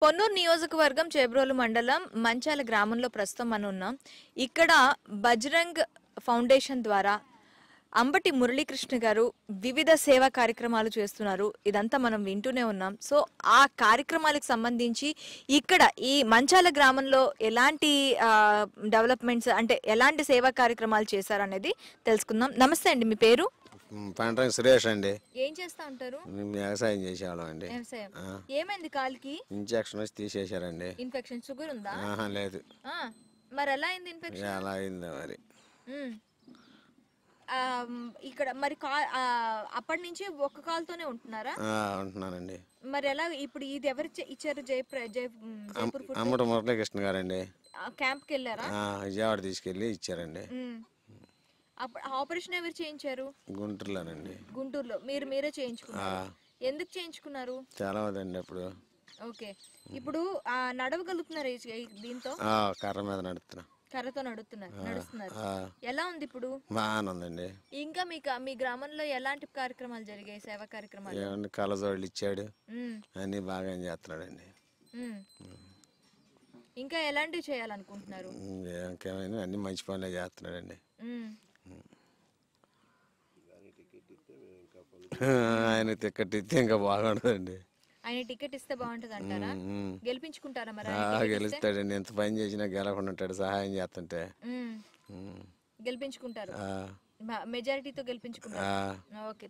పొన్నూరు నియోజకవర్గం చేబ్రోలు మండలం మంచాల గ్రామంలో ప్రస్తుతం మనం ఉన్నాం. ఇక్కడ బజరంగ్ ఫౌండేషన్ ద్వారా అంబటి మురళీకృష్ణ గారు వివిధ సేవా కార్యక్రమాలు చేస్తున్నారు. ఇదంతా మనం వింటూనే ఉన్నాం. సో ఆ కార్యక్రమాలకు సంబంధించి ఇక్కడ ఈ మంచాల గ్రామంలో ఎలాంటి డెవలప్మెంట్స్ అంటే ఎలాంటి సేవా కార్యక్రమాలు చేశారనేది తెలుసుకుందాం. నమస్తే అండి, మీ పేరు? పంటంగి సురేష్ అండి. ఏం చేస్తా ఉంటారు? వ్యవసాయం చేసేవాళ్ళం అండి. వ్యవసాయం. ఏమైంది కాలికి? ఇంజెక్షన్ వచ్చి తీసేశారండి. ఇన్ఫెక్షన్, షుగర్ ఉందా? లేదు. మరి ఎలా అయింది ఇన్ఫెక్షన్? ఎలా అయింది మరి? ఇక్కడ మరి అప్పటి నుంచి ఒక్క కాలుతోనే ఉంటున్నారా? ఉంటున్నానండి. మరి ఎలా ఇప్పుడు ఇది ఎవరు ఇచ్చారు? అమ్మటి మురళీకృష్ణ గారండి. క్యాంప్ కి వెళ్ళారా? విజయవాడ తీసుకెళ్లి ఇచ్చారండి. ఆపరేషన్ ఎవరు చేయించారు? గుంటూరులోనండి. గుంటూరులో మీరే చేయించుకున్నారు? ఎందుకు చేయించుకున్నారు? చాలా అవుతుంది అప్పుడు. ఓకే, ఇప్పుడు నడవగలుగుతున్నారు దీంతో? కర్ర మీద నడుస్తున్నా. కర్రతో నడుస్తున్నారు. ఎలా ఉంది ఇప్పుడు? బాగానే ఉందండి. ఇంకా మీ గ్రామంలో ఎలాంటి కార్యక్రమాలు జరిగాయి? సేవా కార్యక్రమాలు? ఏమన్నా కలజోళ్ళు ఇచ్చాడు, అన్ని బాగా చేస్తున్నాడండి. ఇంకా ఎలాంటివి చేయాలనుకుంటున్నారు? ఇంకేమైనా అన్ని మంచి పనులే చేస్తున్నాడండి. ఆయన టికెట్ ఇస్తే ఇంకా బాగుంటుందండి. ఆయన టికెట్ ఇస్తే బాగుంటది అంటారా? గెలిపించుకుంటారా మరి? గెలుస్తాడండి. ఎంత పని చేసినా గెలకుండా ఉంటాడు. సహాయం చేస్తుంటే గెలిపించుకుంటారు. మెజారిటీతో గెలిపించుకుంటారు. ఓకే.